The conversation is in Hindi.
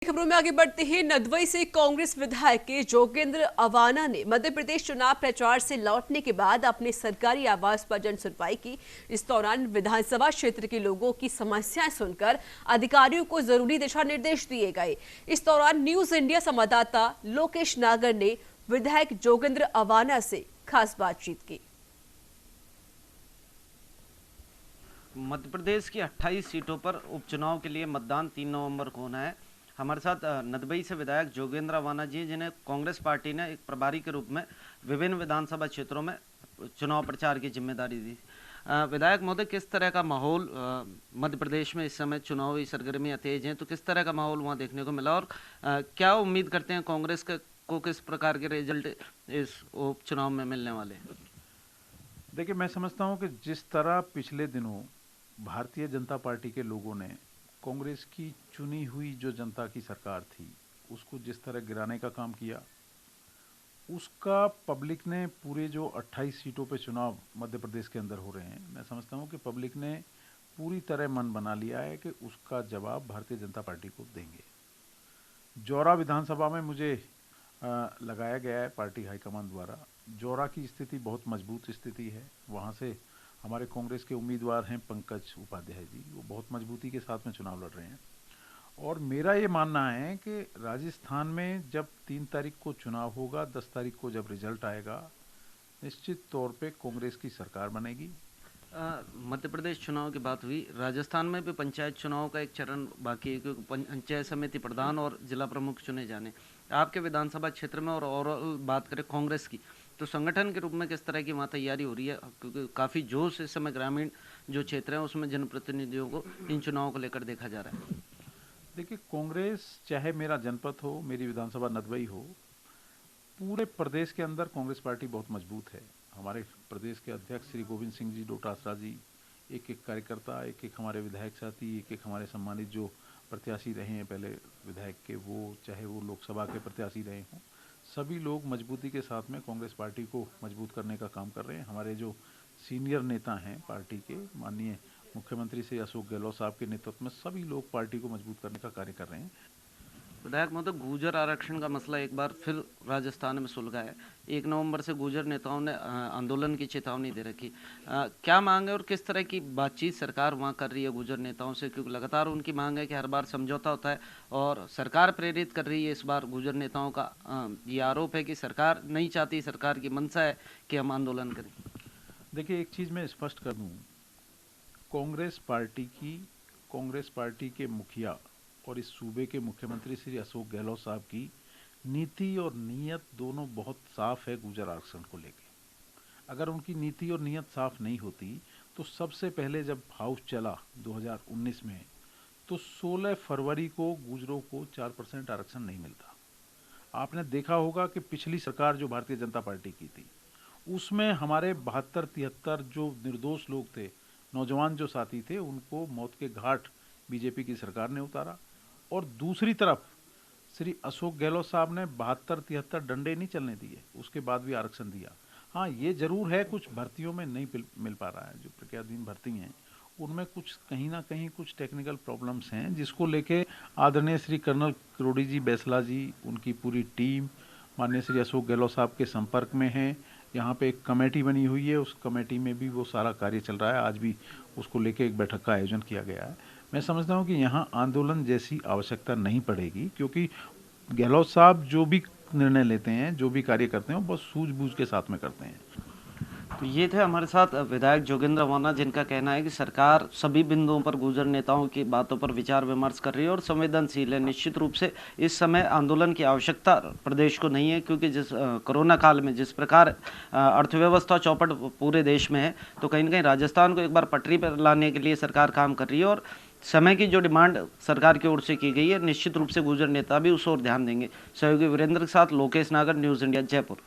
खबरों में आगे बढ़ते हैं। नदवई से कांग्रेस विधायक के जोगेंद्र अवाना ने मध्य प्रदेश चुनाव प्रचार से लौटने के बाद अपने सरकारी आवास पर जन सुनवाई की। इस दौरान विधानसभा क्षेत्र के लोगों की समस्याएं सुनकर अधिकारियों को जरूरी दिशा निर्देश दिए गए। इस दौरान न्यूज इंडिया संवाददाता लोकेश नागर ने विधायक जोगेंद्र अवाना से खास बातचीत की। मध्य प्रदेश की 28 सीटों पर उपचुनाव के लिए मतदान 3 नवंबर को होना है। हमारे साथ नदबई से विधायक जोगेंद्र अवाना जी, जिन्हें कांग्रेस पार्टी ने एक प्रभारी के रूप में विभिन्न विधानसभा क्षेत्रों में चुनाव प्रचार की जिम्मेदारी दी। विधायक महोदय, किस तरह का माहौल मध्य प्रदेश में इस समय चुनावी सरगर्मियां तेज हैं, तो किस तरह का माहौल वहां देखने को मिला और क्या उम्मीद करते हैं कांग्रेस को किस प्रकार के रिजल्ट इस उपचुनाव में मिलने वाले हैं? देखिए, मैं समझता हूं कि जिस तरह पिछले दिनों भारतीय जनता पार्टी के लोगों ने कांग्रेस की चुनी हुई जो जनता की सरकार थी उसको जिस तरह गिराने का काम किया, उसका पब्लिक ने पूरे जो 28 सीटों पे चुनाव मध्य प्रदेश के अंदर हो रहे हैं, मैं समझता हूं कि पब्लिक ने पूरी तरह मन बना लिया है कि उसका जवाब भारतीय जनता पार्टी को देंगे। जौरा विधानसभा में मुझे लगाया गया है पार्टी हाईकमान द्वारा। जौरा की स्थिति बहुत मजबूत स्थिति है। वहाँ से हमारे कांग्रेस के उम्मीदवार हैं पंकज उपाध्याय जी, वो बहुत मजबूती के साथ में चुनाव लड़ रहे हैं। और मेरा ये मानना है कि राजस्थान में जब 3 तारीख को चुनाव होगा, 10 तारीख को जब रिजल्ट आएगा, निश्चित तौर पे कांग्रेस की सरकार बनेगी। मध्य प्रदेश चुनाव की बात हुई, राजस्थान में भी पंचायत चुनाव का एक चरण बाकी है, क्योंकि पंचायत समिति प्रधान और जिला प्रमुख चुने जाने। आपके विधानसभा क्षेत्र में और ओवरऑल बात करें कांग्रेस की, तो संगठन के रूप में किस तरह की वहाँ तैयारी हो रही है, क्योंकि काफ़ी जोश इस समय ग्रामीण जो क्षेत्र है उसमें जनप्रतिनिधियों को इन चुनावों को लेकर देखा जा रहा है? देखिए, कांग्रेस, चाहे मेरा जनपद हो, मेरी विधानसभा नदवई हो, पूरे प्रदेश के अंदर कांग्रेस पार्टी बहुत मजबूत है। हमारे प्रदेश के अध्यक्ष श्री गोविंद सिंह जी डोटासरा जी, एक एक कार्यकर्ता, एक एक हमारे विधायक साथी, एक एक हमारे सम्मानित जो प्रत्याशी रहे हैं पहले विधायक के, वो चाहे वो लोकसभा के प्रत्याशी रहे हों, सभी लोग मजबूती के साथ में कांग्रेस पार्टी को मजबूत करने का काम कर रहे हैं। हमारे जो सीनियर नेता हैं पार्टी के, माननीय मुख्यमंत्री श्री अशोक गहलोत साहब के नेतृत्व में सभी लोग पार्टी को मजबूत करने का कार्य कर रहे हैं। विधायक महोदय, गुर्जर आरक्षण का मसला एक बार फिर राजस्थान में सुलझा है। 1 नवंबर से गुर्जर नेताओं ने आंदोलन की चेतावनी दे रखी। क्या मांग है और किस तरह की बातचीत सरकार वहाँ कर रही है गुर्जर नेताओं से, क्योंकि लगातार उनकी मांग है कि हर बार समझौता होता है और सरकार प्रेरित कर रही है। इस बार गुर्जर नेताओं का ये आरोप है कि सरकार नहीं चाहती, सरकार की मंशा है कि हम आंदोलन करें। देखिए, एक चीज़ मैं स्पष्ट कर दूँ, कांग्रेस पार्टी के मुखिया और इस सूबे के मुख्यमंत्री श्री अशोक गहलोत साहब की नीति और नीयत दोनों बहुत साफ है गुर्जर आरक्षण को लेके। अगर उनकी नीति और नीयत साफ नहीं होती तो सबसे पहले जब हाउस चला 2019 में, तो 16 फरवरी को गुर्जरों को 4% आरक्षण नहीं मिलता। आपने देखा होगा कि पिछली सरकार जो भारतीय जनता पार्टी की थी, उसमें हमारे 72-73 जो निर्दोष लोग थे, नौजवान जो साथी थे, उनको मौत के घाट बीजेपी की सरकार ने उतारा। और दूसरी तरफ श्री अशोक गहलोत साहब ने 72-73 डंडे नहीं चलने दिए, उसके बाद भी आरक्षण दिया। हाँ, ये जरूर है कुछ भर्तियों में नहीं मिल पा रहा है। जो प्रक्रियाधीन भर्ती हैं उनमें कुछ कहीं ना कहीं कुछ टेक्निकल प्रॉब्लम्स हैं, जिसको लेके आदरणीय श्री कर्नल किरोड़ी जी बैसला जी, उनकी पूरी टीम माननीय श्री अशोक गहलोत साहब के संपर्क में है। यहाँ पे एक कमेटी बनी हुई है, उस कमेटी में भी वो सारा कार्य चल रहा है। आज भी उसको लेके एक बैठक का आयोजन किया गया है। मैं समझता हूँ कि यहाँ आंदोलन जैसी आवश्यकता नहीं पड़ेगी, क्योंकि गहलोत साहब जो भी निर्णय लेते हैं, जो भी कार्य करते हैं, वो बहुत सूझबूझ के साथ में करते हैं। तो ये थे हमारे साथ विधायक जोगेंद्र अवाना, जिनका कहना है कि सरकार सभी बिंदुओं पर गुर्जर नेताओं की बातों पर विचार विमर्श कर रही है और संवेदनशील है। निश्चित रूप से इस समय आंदोलन की आवश्यकता प्रदेश को नहीं है, क्योंकि जिस कोरोना काल में जिस प्रकार अर्थव्यवस्था चौपट पूरे देश में है, तो कहीं ना कहीं राजस्थान को एक बार पटरी पर लाने के लिए सरकार काम कर रही है और समय की जो डिमांड सरकार की ओर से की गई है, निश्चित रूप से गुर्जर नेता भी उस ओर ध्यान देंगे। सहयोगी वीरेंद्र के साथ लोकेश नागर, न्यूज़ इंडिया, जयपुर।